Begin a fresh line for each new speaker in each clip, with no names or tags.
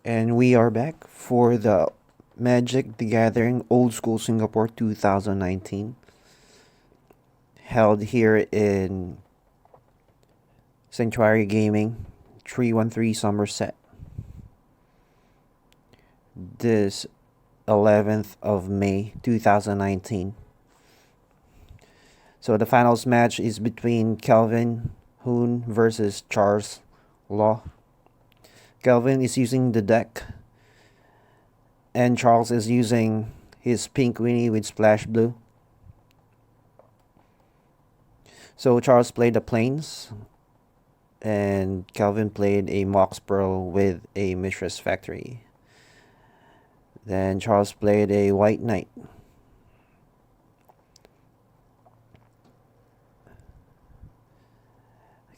And we are back for the Magic the Gathering Old School Singapore 2019, held here in Sanctuary Gaming, 313 Somerset. This 11th of May 2019. So the finals match is between Kelvin Hoon versus Charles Law. Kelvin is using the deck, and Charles is using his pink Weenie with splash blue. So Charles played the Plains, and Kelvin played a Mox Pearl with a Mishra's Factory. Then Charles played a White Knight.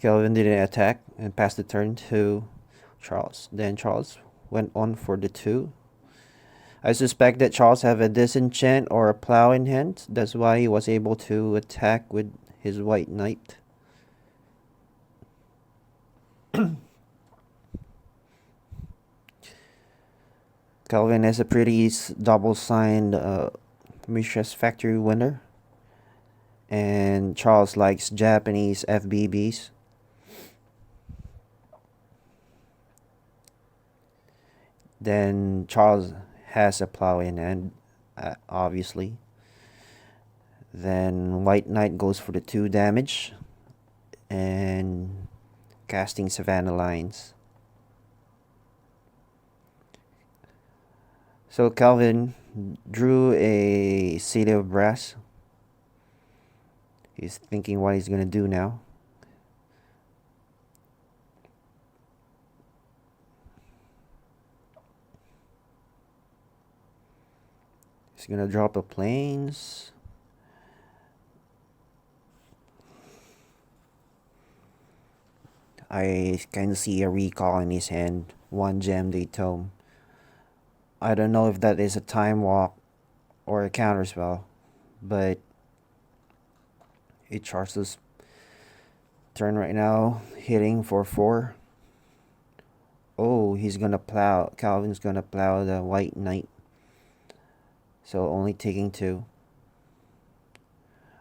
Kelvin didn't attack and passed the turn to Charles. Then Charles went on for the 2. I suspect that Charles have a disenchant or a plow in hand. That's why he was able to attack with his White Knight. Kelvin has a pretty double-signed Mishra's Factory winner. And Charles likes Japanese FBBs. Then Charles has a plow in hand, obviously. Then White Knight goes for the 2 damage and casting Savannah Lines. So Kelvin drew a City of Brass. He's thinking what he's gonna do now. He's gonna drop a Plains. I can see a recall in his hand. 1 gem they tome. I don't know if that is a time walk or a counter spell, but it charges turn right now, hitting for 4. Oh, he's gonna plow. Kelvin's gonna plow the White Knight. So only taking 2.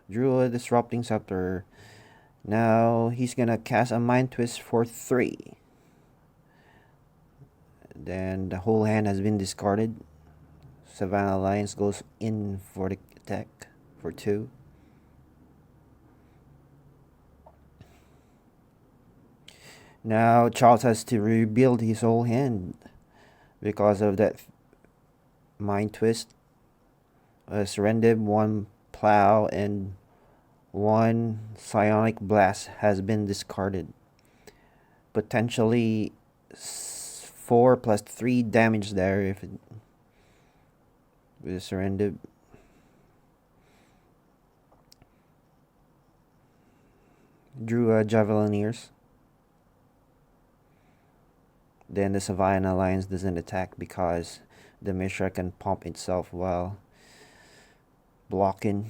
Drew a Disrupting Scepter. Now he's gonna cast a Mind Twist for 3. Then the whole hand has been discarded. Savannah Alliance goes in for the attack for 2. Now Charles has to rebuild his whole hand because of that Mind Twist. Surrendered 1 plow and 1 psionic blast has been discarded. Potentially 4 plus 3 damage there if it was surrendered. Drew a Javelineers. Then the Savannah Alliance doesn't attack because the Mishra can pump itself while blocking.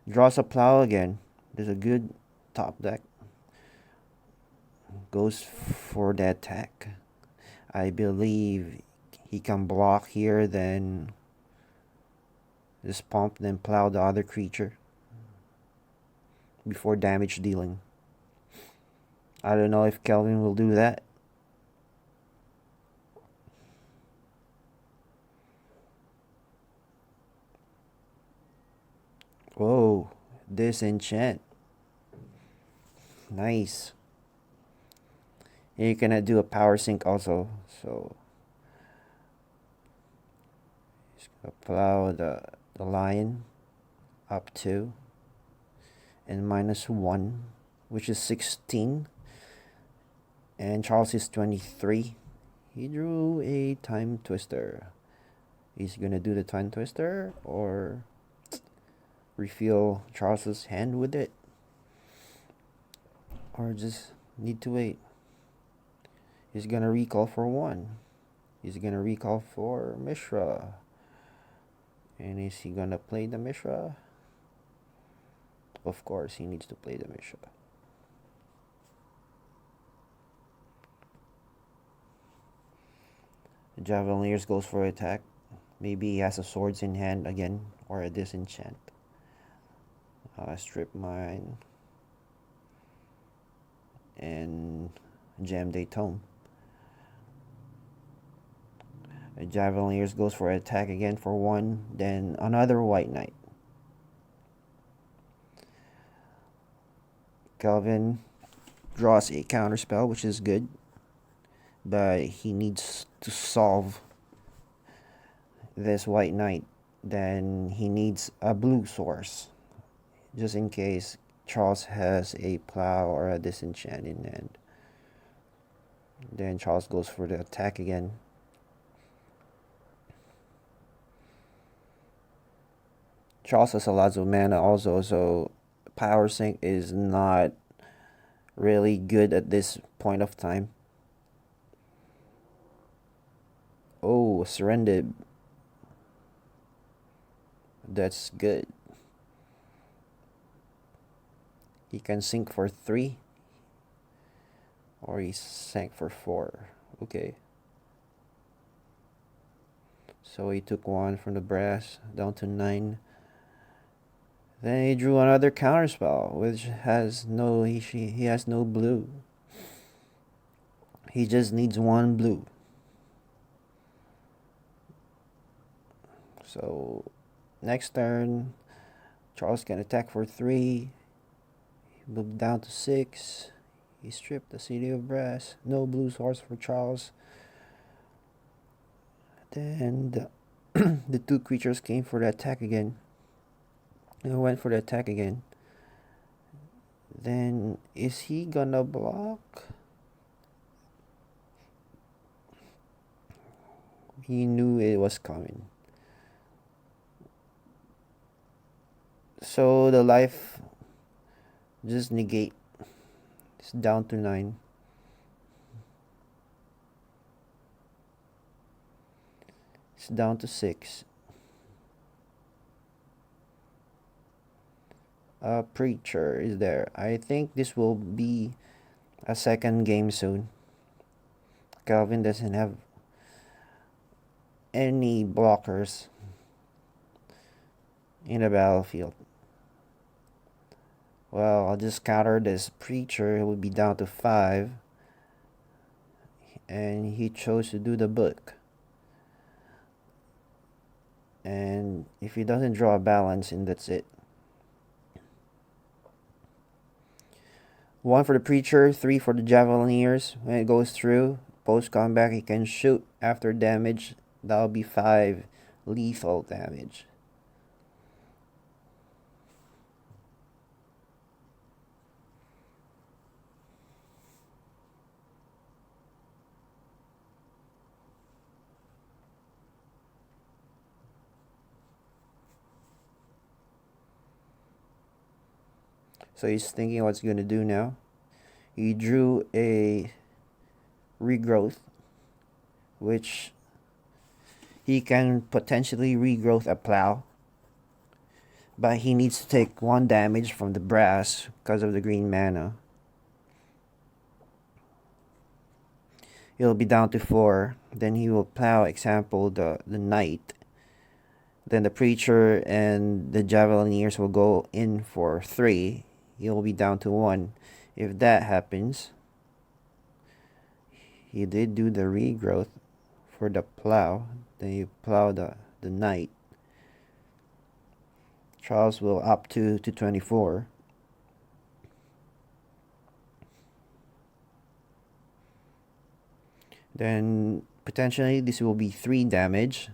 Draws a plow again. There's a good top deck. Goes for the attack. I believe he can block here, then just pump, then plow the other creature before damage dealing. I don't know if Kelvin will do that. Whoa, disenchant. Nice. And you can do a power sync also. So just gonna plow the lion up 2 and -1, which is 16. And Charles is 23. He drew a Time Twister. He's gonna do the Time Twister or refill Charles's hand with it, or just need to wait. He's gonna recall for 1. He's gonna recall for Mishra. And is he gonna play the Mishra? Of course, he needs to play the Mishra. The Javeliers goes for attack. Maybe he has a swords in hand again or a disenchant. Strip mine and gem they tome. The Javeliers goes for attack again for 1, then another white knight. Kelvin draws a counter spell, which is good, but he needs to solve this white knight. Then he needs a blue source, just in case Charles has a plow or a disenchant in hand. Then Charles goes for the attack again. Charles has a lot of mana also, so power sync is not really good at this point of time. Oh, surrendered. That's good. He can sink for 3. Or he sank for 4. Okay. So he took 1 from the brass down to 9. Then he drew another counterspell, which has no he has no blue. He just needs 1 blue. So next turn, Charles can attack for 3. He moved down to 6. He stripped the City of Brass. No blue source for Charles. Then the 2 creatures came for the attack again. And went for the attack again. Then is he gonna block? He knew it was coming. So the life just negate. It's down to 9. It's down to 6. A preacher is there. I think this will be a second game soon. Kelvin doesn't have any blockers in the battlefield. Well, I'll just counter this preacher. It would be down to 5. And he chose to do the book. And if he doesn't draw a balance, and that's it. 1 for the preacher, 3 for the Javeliers. When it goes through, post combat, he can shoot after damage. That'll be 5 lethal damage. So he's thinking what's going to do now. He drew a regrowth, which he can potentially regrowth a plow. But he needs to take 1 damage from the brass because of the green mana. He'll be down to 4. Then he will plow, example, the knight. Then the preacher and the Javeliers will go in for 3. He'll be down to 1. If that happens, he did do the regrowth for the plow. Then you plow the knight. Charles will up to 24. Then potentially this will be 3 damage.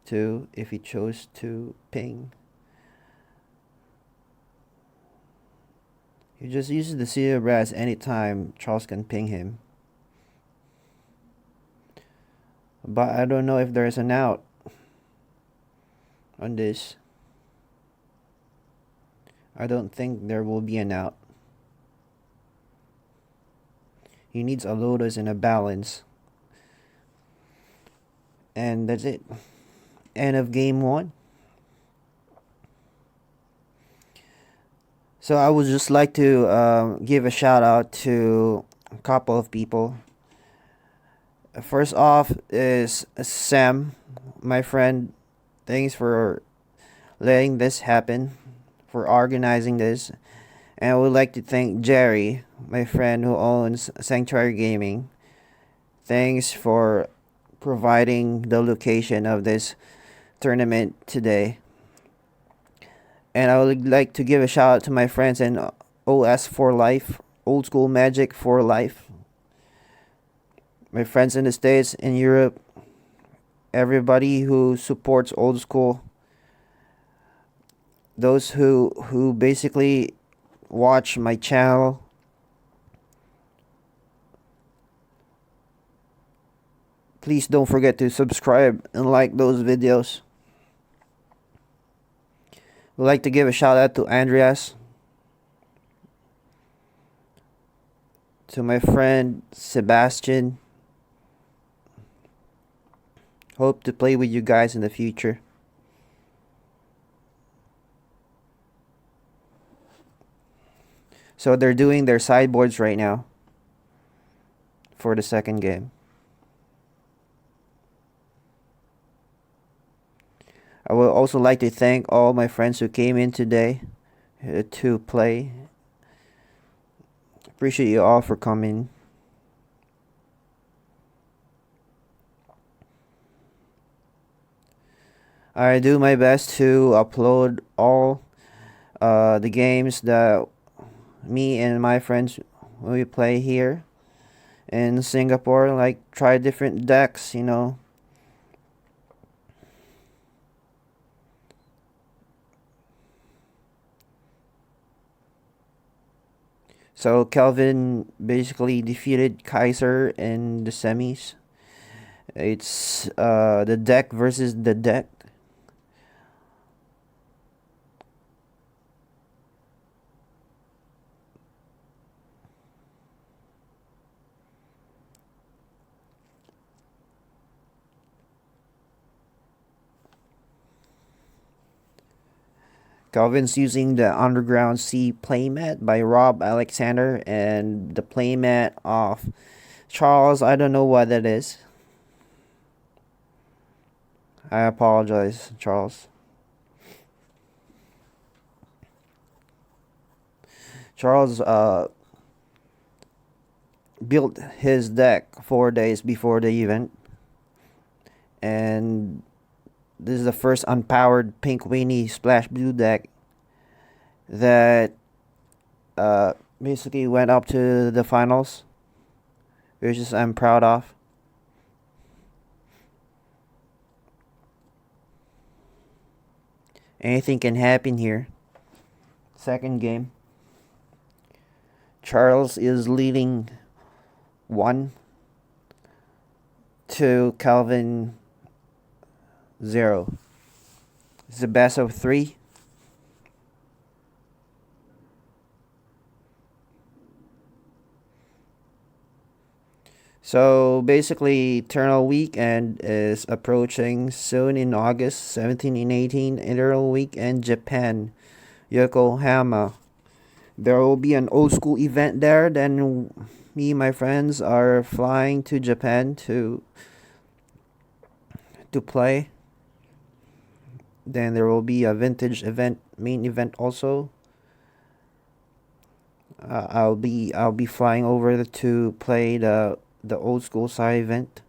2 if he chose to ping. He just uses the City of Brass anytime Charles can ping him. But I don't know if there's an out on this. I don't think there will be an out. He needs a Lotus and a balance. And that's it. End of game 1. So I would just like to give a shout out to a couple of people. First off is Sam, my friend. Thanks for letting this happen, for organizing this. And I would like to thank Jerry, my friend who owns Sanctuary Gaming. Thanks for providing the location of this tournament today. And I would like to give a shout out to my friends in OS for Life, Old School Magic for Life. My friends in the States, in Europe, everybody who supports Old School, those who basically watch my channel. Please don't forget to subscribe and like those videos. We'd like to give a shout out to Andreas, to my friend Sebastian. Hope to play with you guys in the future. So they're doing their sideboards right now for the second game. I would also like to thank all my friends who came in today to play. Appreciate you all for coming. I do my best to upload all the games that me and my friends we play here in Singapore. Like try different decks, you know. So Kelvin basically defeated Kaiser in the semis. It's the deck versus the deck. Kelvin's using the Underground Sea playmat by Rob Alexander and the playmat of Charles. I don't know what that is. I apologize, Charles. Charles built his deck 4 days before the event, and this is the first unpowered pink Weenie splash blue deck that basically went up to the finals, which is I'm proud of. Anything can happen here. Second game. Charles is leading 1 to Kelvin 0. It's the best of 3. So basically, Eternal Weekend is approaching soon in August 17 and 18. Eternal Weekend, Japan, Yokohama. There will be an old school event there. Then me and my friends are flying to Japan to play. Then there will be a vintage event, main event also. I'll be flying over to play the old school side event.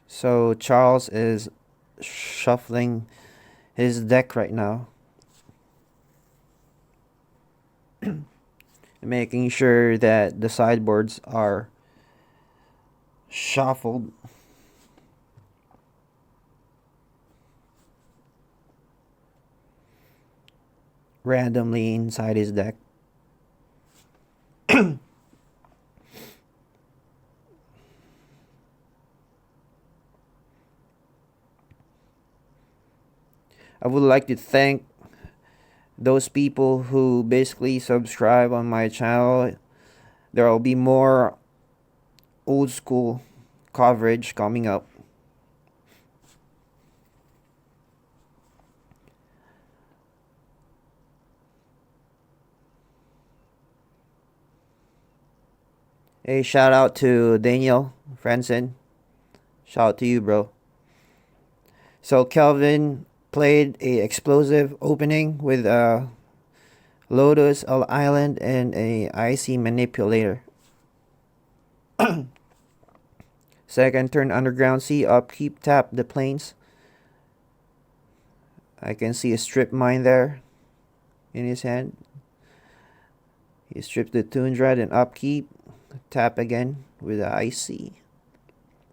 So Charles is shuffling his deck right now, making sure that the sideboards are shuffled. Randomly inside his deck. I would like to thank those people who basically subscribe on my channel. There will be more old school coverage coming up. Hey, shout out to Daniel Franson. Shout out to you, bro. So Kelvin played a explosive opening with Lotus Island and a icy manipulator. Second turn underground sea upkeep tap the plains. I can see a strip mine there in his hand. He stripped the Tundra and upkeep. Tap again with the icy,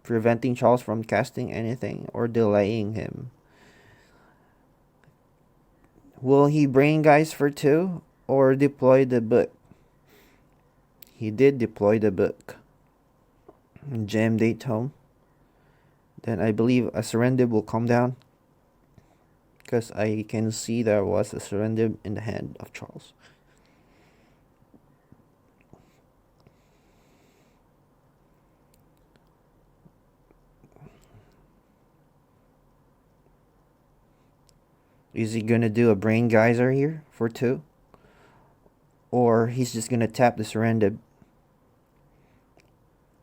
preventing Charles from casting anything or delaying him. Will he bring guys for 2 or deploy the book? He did deploy the book. Gem date home. Then I believe a surrender will come down. Because I can see there was a surrender in the hand of Charles. Is he gonna do a brain geyser here for 2? Or he's just gonna tap the surrender.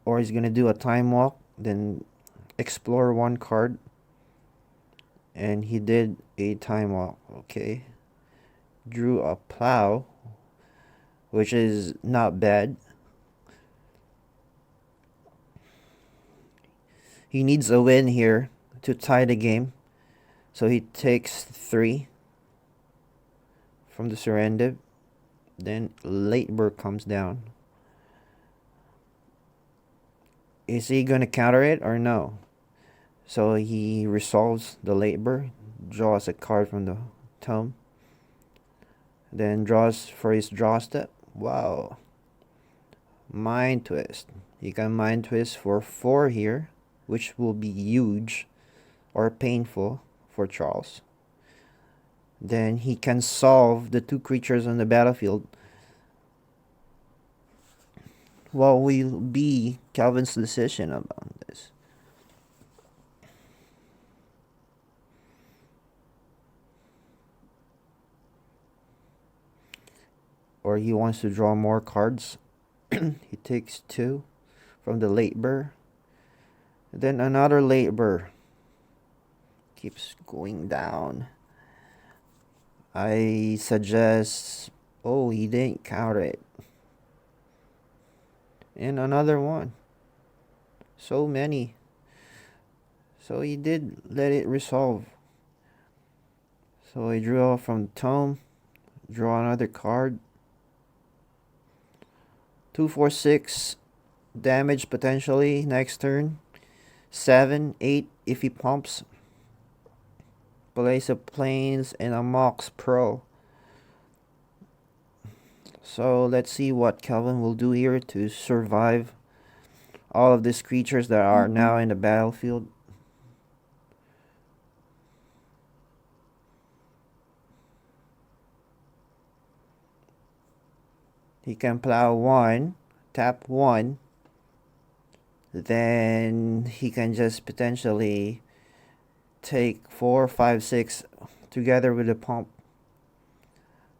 Or he's gonna do a time walk, then explore 1 card. And he did a time walk, okay. Drew a plow, which is not bad. He needs a win here to tie the game. So he takes 3 from the surrender. Then Lateburg comes down. Is he going to counter it or no? So he resolves the Lateburg, draws a card from the tome. Then draws for his draw step. Wow. Mind Twist. He can Mind Twist for 4 here, which will be huge or painful for Charles. Then he can solve the 2 creatures on the battlefield. What will be Kelvin's decision about this? Or he wants to draw more cards. He takes 2 from the Lateburg. Then another Lateburg. Keeps going down. I suggest... Oh, he didn't counter it. And another one. So many. So he did let it resolve. So I drew from tome. Draw another card. 2, 4, 6 damage potentially next turn. 7, 8 if he pumps. Blaze of Plains and a Mox Pro. So let's see what Kelvin will do here to survive all of these creatures that are now in the battlefield. He can plow 1, tap 1. Then he can just potentially take 4, 5, 6 together with the pump.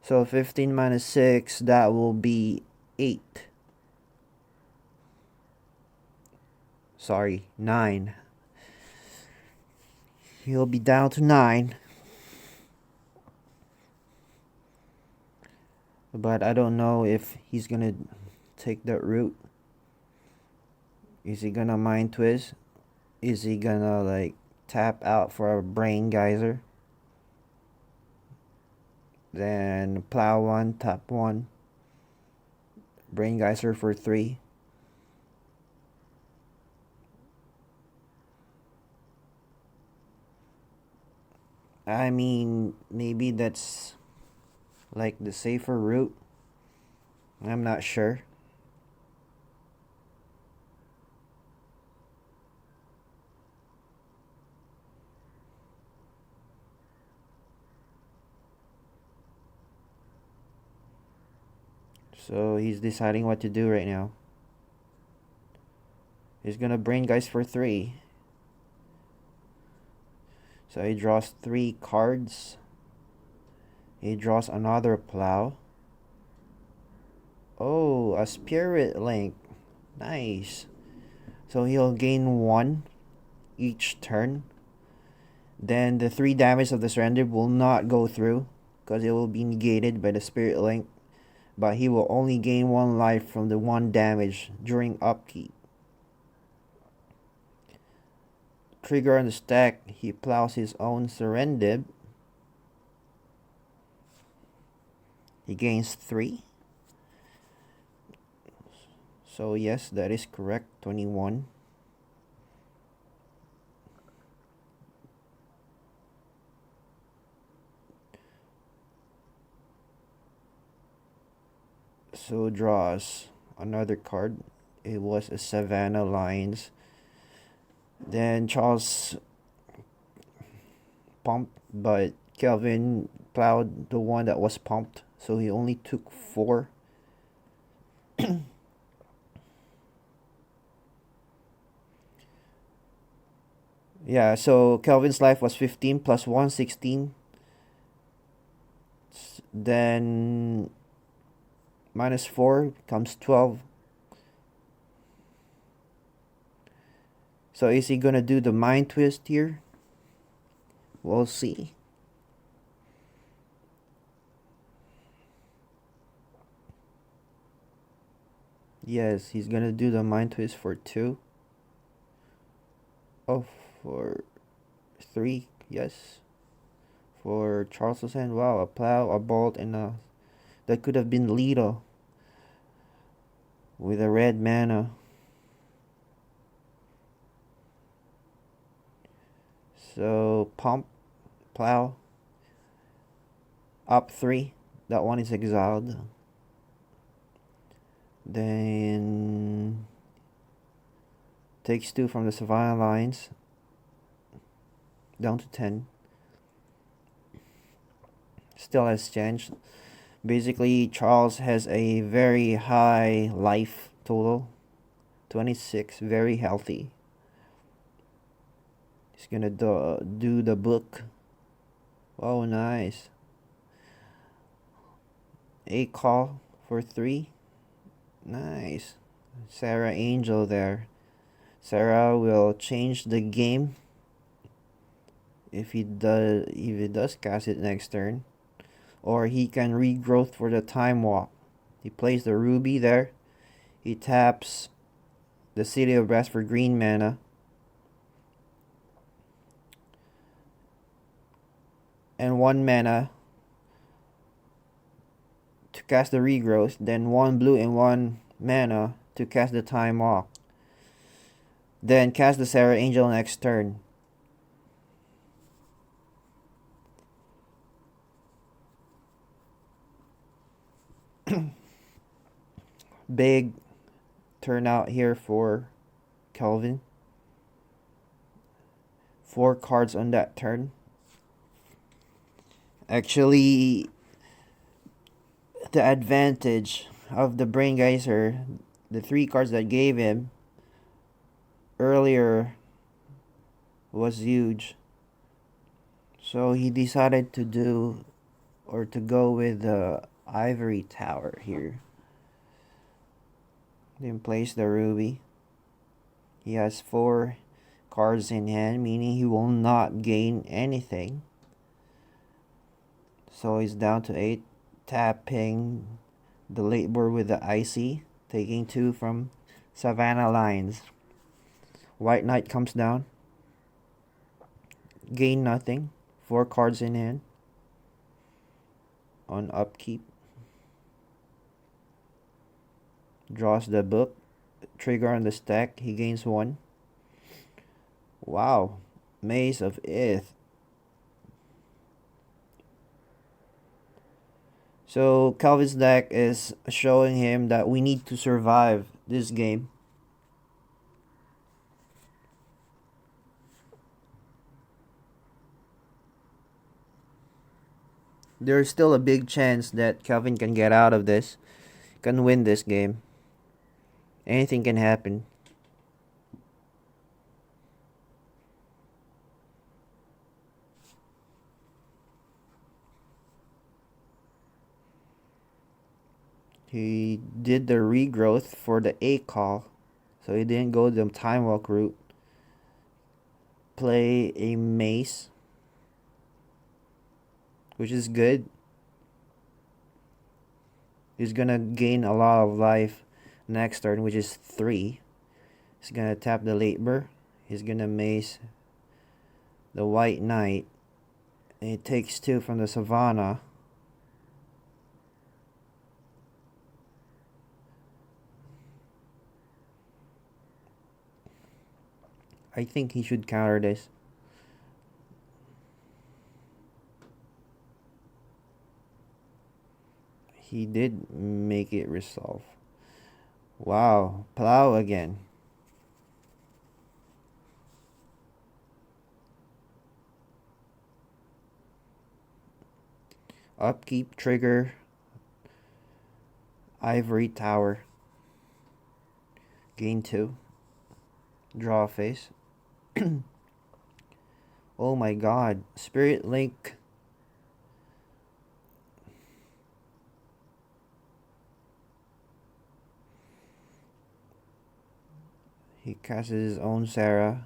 So 15 minus 6, that will be 8. Sorry, 9. He'll be down to 9. But I don't know if he's gonna take that route. Is he gonna Mind Twist? Is he gonna like tap out for a Brain Geyser? Then plow 1, tap 1. Brain Geyser for 3. I mean, maybe that's like the safer route. I'm not sure. So he's deciding what to do right now. He's gonna Brain Guys for 3. So he draws 3 cards. He draws another plow. Oh, a Spirit Link. Nice. So he'll gain 1 each turn. Then the 3 damage of the surrender will not go through because it will be negated by the spirit link. But he will only gain 1 life from the 1 damage during upkeep. Trigger on the stack, he plows his own surrender. He gains 3. So yes, that is correct. 21. So draws another card. It was a Savannah Lions. Then Charles pumped, but Kelvin plowed the one that was pumped. So he only took 4. Yeah, so Kelvin's life was 15 plus 1, 16. Then minus 4 becomes 12. So is he gonna do the mind twist here? We'll see. Yes, he's gonna do the mind twist for 2. Oh, for 3. Yes. For Charles' hand, wow, a plow, a bolt, and a that could have been Lito with a red mana. So pump, plow, up 3. That one is exiled. Then takes 2 from the Savannah Lines down to 10. Still has changed. Basically, Charles has a very high life total. 26, very healthy. He's gonna do the book. Oh, nice. A call for 3. Nice. Sarah Angel there. Sarah will change the game if he does cast it next turn. Or he can regrowth for the time walk. He plays the ruby there. He taps the City of Brass for green mana. And 1 mana to cast the regrowth. Then 1 blue and 1 mana to cast the time walk. Then cast the Sarah Angel next turn. Big turnout here for Kelvin. 4 cards on that turn. Actually, the advantage of the Brain Geyser, the 3 cards that gave him earlier, was huge. So he decided to go with the Ivory Tower here. Then place the Ruby. He has 4 cards in hand, meaning he will not gain anything. So he's down to 8, tapping the late board with the Icy, taking 2 from Savannah Lines. White Knight comes down. Gain nothing. 4 cards in hand. On upkeep. Draws the book. Trigger on the stack. He gains 1. Wow. Maze of Ith. So Calvin's deck is showing him that we need to survive this game. There's still a big chance that Kelvin can get out of this, can win this game. Anything can happen. He did the regrowth for the A call. So he didn't go the time walk route. Play a mace, which is good. He's gonna gain a lot of life next turn, which is 3. He's gonna tap the labor. He's gonna mace the white knight. And it takes 2 from the savannah. I think he should counter this. He did make it resolve. Wow, plow again. Upkeep trigger. Ivory tower. Gain 2. Draw a face. Oh my god. Spirit Link. He casts his own Sarah.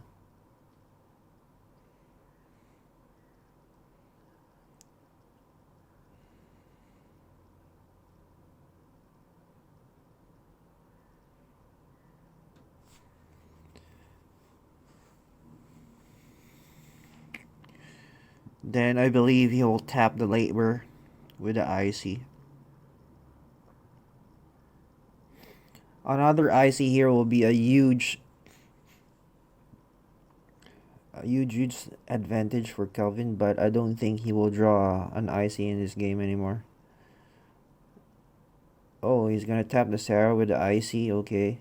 Then I believe he'll tap the labor with the icy. Another icy here will be a huge advantage for Kelvin, but I don't think he will draw an icy in this game anymore. Oh, he's gonna tap the Sarah with the icy, okay.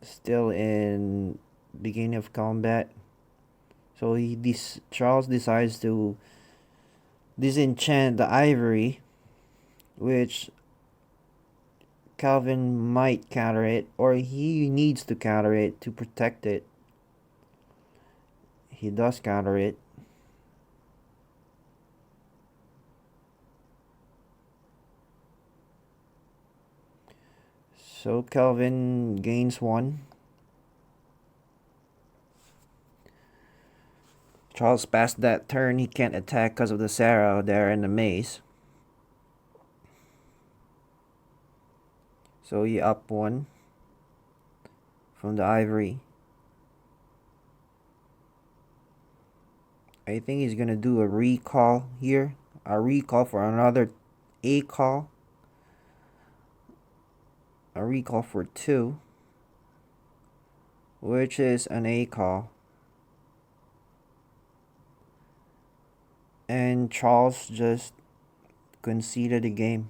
Still in beginning of combat. So Charles decides to disenchant the ivory, which Calvin might counter it, or he needs to counter it to protect it. He does counter it. So Kelvin gains 1. Charles passed that turn. He can't attack because of the Sarah there in the maze. So he up 1 from the ivory. I think he's gonna do a recall here. A recall for another A call. A recall for 2. Which is an A call. And Charles just conceded the game.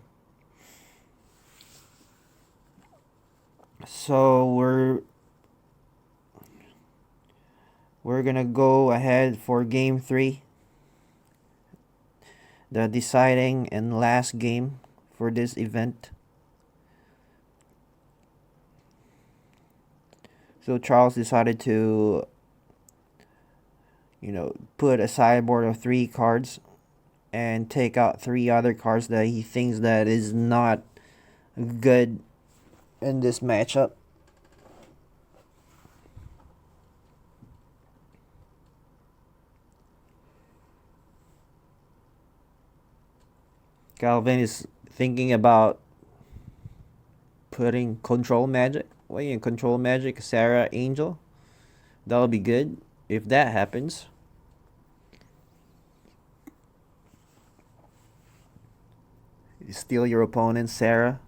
So we're gonna go ahead for game 3, the deciding and last game for this event. So Charles decided to put a sideboard of 3 cards and take out 3 other cards that he thinks that is not good in this matchup. Kelvin is thinking about putting control magic. Control magic, Sarah Angel. That'll be good if that happens. You steal your opponent, Sarah.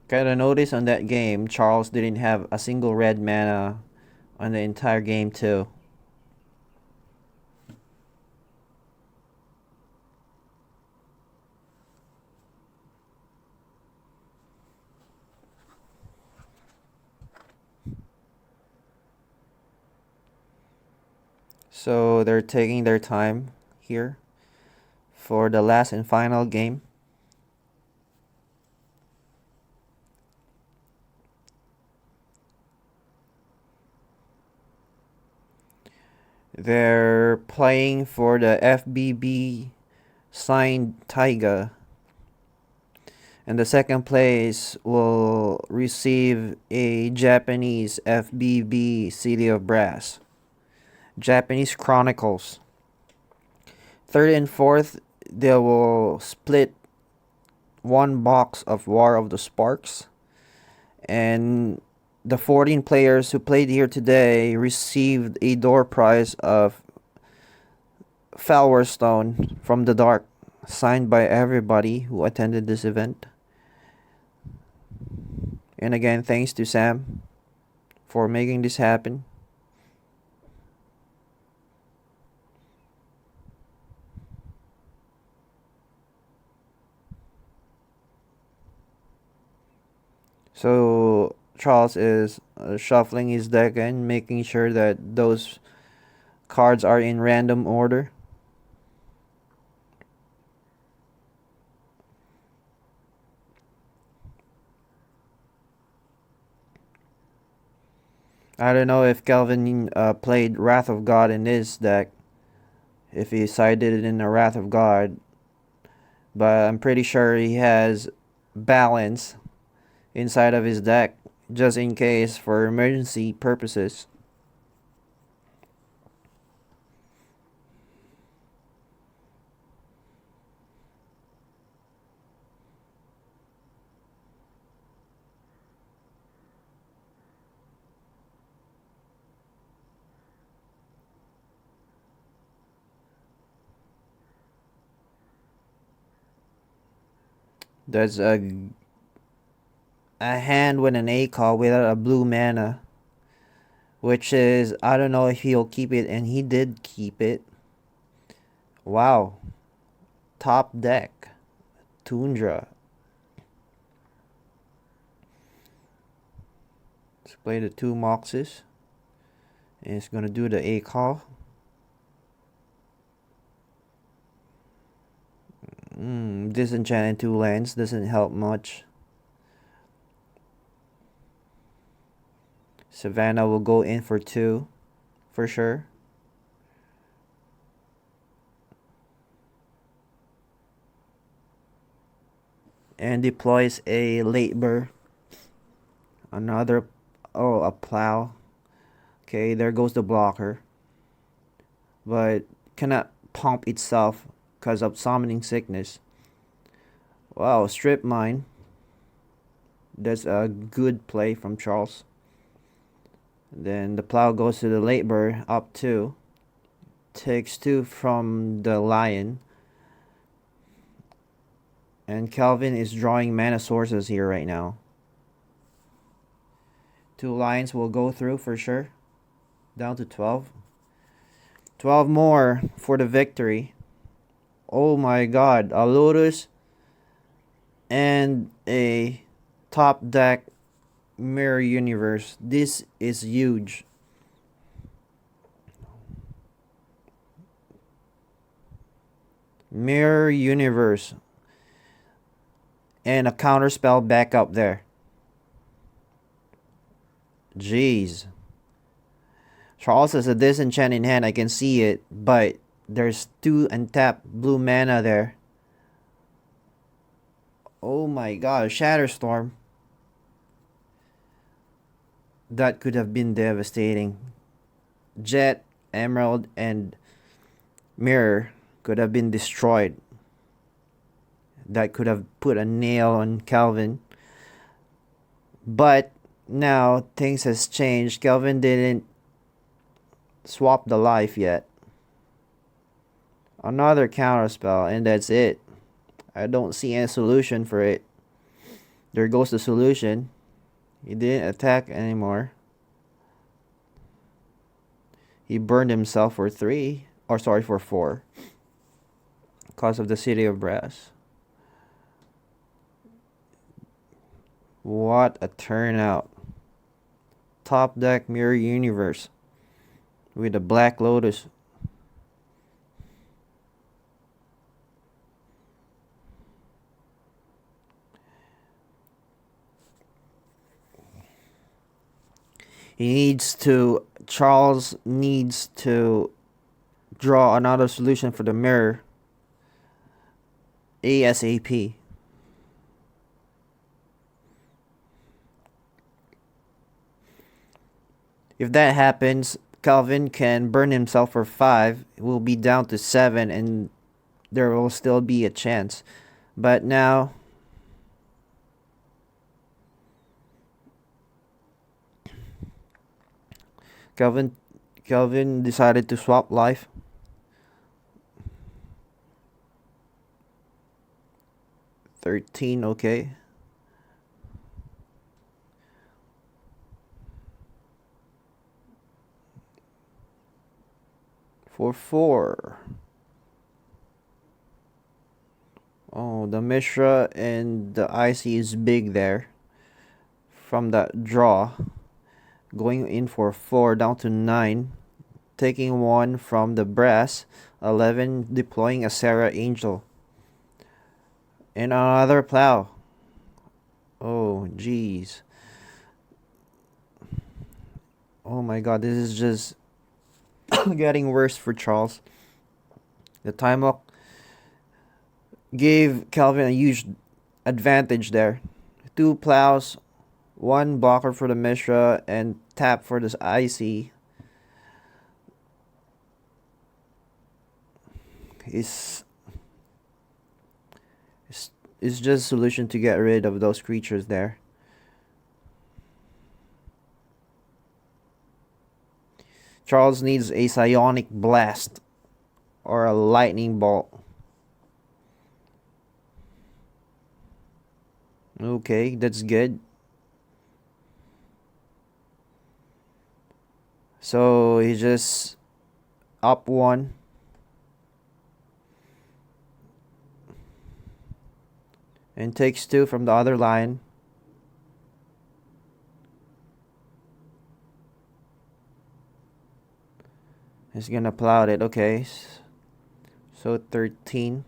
Kinda notice on that game, Charles didn't have a single red mana on the entire game too. So they're taking their time here. for the last and final game. They're playing for the FBB signed Taiga. And the second place will receive a Japanese FBB City of Brass. Japanese Chronicles. Third and fourth, they will split one box of War of the Sparks. And the 14 players who played here today received a door prize of Falwar Stone from the Dark, signed by everybody who attended this event. And again, thanks to Sam for making this happen. So Charles is shuffling his deck and making sure that those cards are in random order. I don't know if Kelvin played Wrath of God in his deck, if he sided it in the Wrath of God, but I'm pretty sure he has balance inside of his deck just in case for emergency purposes. There's a hand with an A call without a blue mana, which is, I don't know if he'll keep it, and he did keep it. Wow. Top deck. Tundra. Let's play the two Moxes. And it's gonna do the A call. Disenchanted two lands doesn't help much. Savannah will go in for 2 for sure. And deploys a late burr. Another, a plow. Okay, there goes the blocker. But cannot pump itself because of summoning sickness. Wow, strip mine. That's a good play from Charles. Then the plow goes to the late burr, up 2. Takes 2 from the lion. And Kelvin is drawing mana sources here right now. 2 lions will go through for sure. Down to 12. 12 more for the victory. Oh my god, a Lotus and a top deck Mirror Universe. This is huge. Mirror Universe. And a counter spell back up there. Jeez. Charles has a disenchant in hand. I can see it. But there's 2 untapped blue mana there. Oh my god. Shatterstorm. That could have been devastating. Jet, Emerald, and Mirror could have been destroyed. That could have put a nail on Kelvin. But now things has changed. Kelvin didn't swap the life yet. Another counter spell, and that's it. I don't see any solution for it. There goes the solution. He didn't attack anymore. He burned himself for 3. Or sorry, for 4. Because of the City of Brass. What a turnout. Top deck Mirror Universe. With a Black Lotus. Charles needs to draw another solution for the mirror ASAP. If that happens, Kelvin can burn himself for 5. It will be down to 7 and there will still be a chance. But now Kelvin Kelvin decided to swap life. $13, okay. For 4. Oh, the Mishra and the IC is big there. From that draw. Going in for 4 down to 9. Taking 1 from the brass. 11 deploying a Sarah Angel. And another plow. Oh, jeez. Oh my god, this is just getting worse for Charles. The time walk gave Kelvin a huge advantage there. 2 plows, 1 blocker for the Mishra, and tap for this IC. Is just a solution to get rid of those creatures there. Charles needs a psionic blast or a lightning bolt. Okay, that's good. So he just up 1. And takes 2 from the other line. He's gonna plow it, okay. So 13.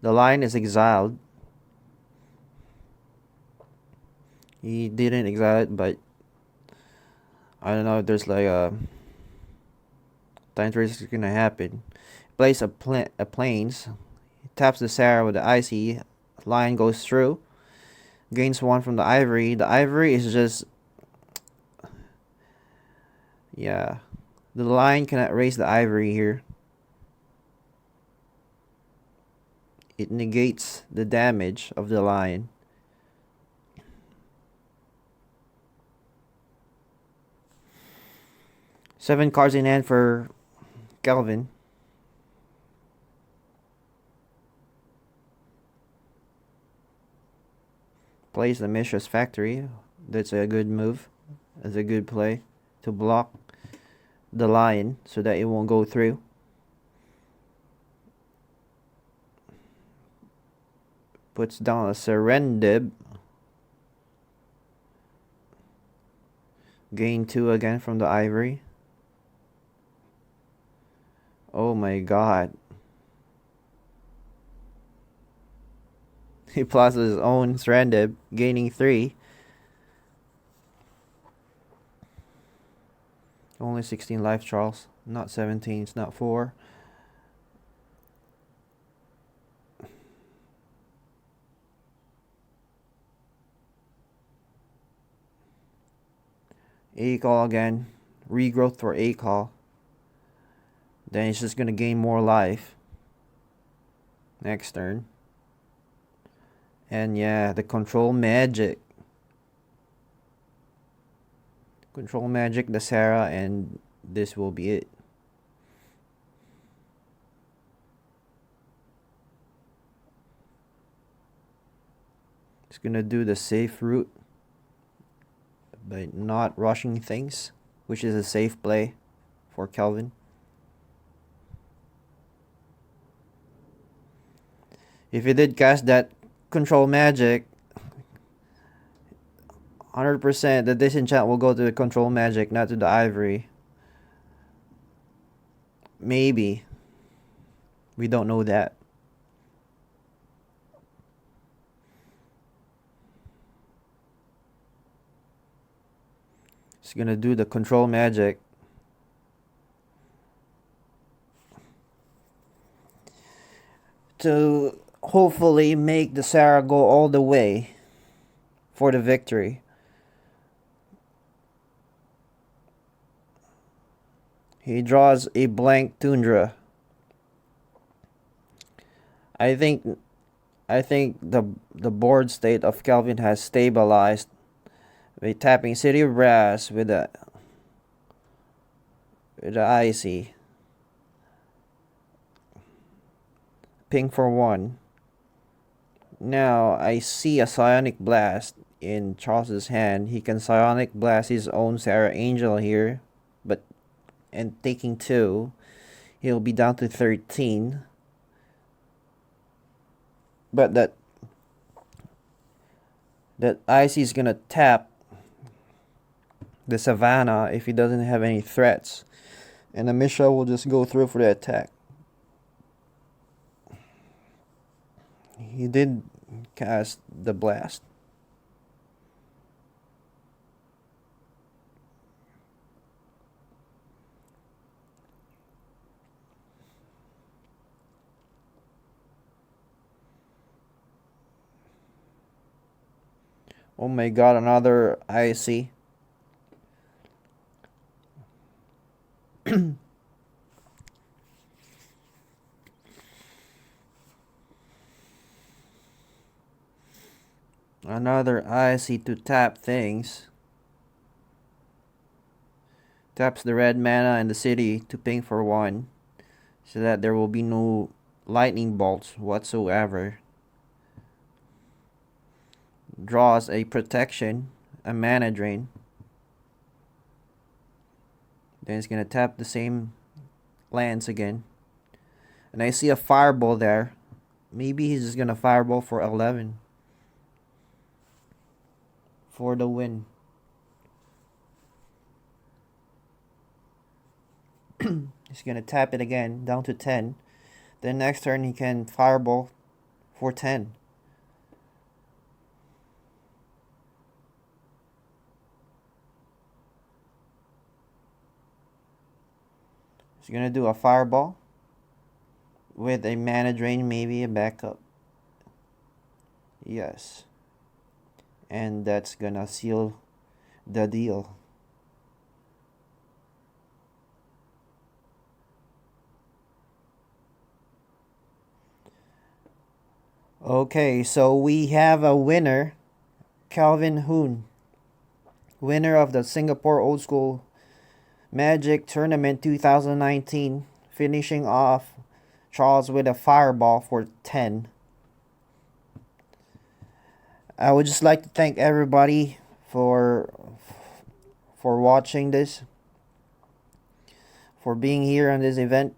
The line is exiled. He didn't exile it, but I don't know if there's like a time trace is gonna happen. Plays a planes. He taps the Sarah with the IC. Line goes through. Gains 1 from the Ivory. The Ivory is just... yeah. The line cannot raise the Ivory here. It negates the damage of the line. Seven cards in hand for Kelvin. Plays the Mishra's Factory. That's a good move. That's a good play to block the lion so that it won't go through. Puts down a Serendib. Gain 2 again from the Ivory. Oh my god. He plots his own Serendib, gaining 3. Only 16 life, Charles. Not 17, it's not 4. A-call again. Regrowth for A-call. Then he's just gonna gain more life. Next turn. And yeah, the control magic. Control magic, the Sarah, and this will be it. It's gonna do the safe route by not rushing things, which is a safe play for Kelvin. If he did cast that control magic, 100% the disenchant will go to the control magic, not to the Ivory. Maybe. We don't know that. He's gonna do the control magic. To hopefully make the Sarah go all the way for the victory. He draws a blank Tundra. I think the board state of Kelvin has stabilized by tapping City of Brass with the icy. Ping for 1. Now I see a Psionic Blast in Charles's hand. He can Psionic Blast his own Sarah Angel here, but and taking 2, he'll be down to 13. But that icy is gonna tap the Savannah if he doesn't have any threats, and the Misha will just go through for the attack. He did cast the blast. Oh my god, another IC. Another IC to tap things. Taps the red mana and the city to ping for 1, so that there will be no lightning bolts whatsoever. Draws a protection, a mana drain. Then it's gonna tap the same lands again. And I see a fireball there. Maybe he's just gonna fireball for 11. For the win. He's gonna tap it again, down to 10. Then next turn he can fireball for 10. He's gonna do a fireball with a mana drain, maybe a backup. Yes. And that's gonna seal the deal. Okay, so we have a winner, Kelvin Hoon, winner of the Singapore Oldschool Magic Tournament 2019, finishing off Charles with a fireball for 10. I would just like to thank everybody for watching this, for being here on this event.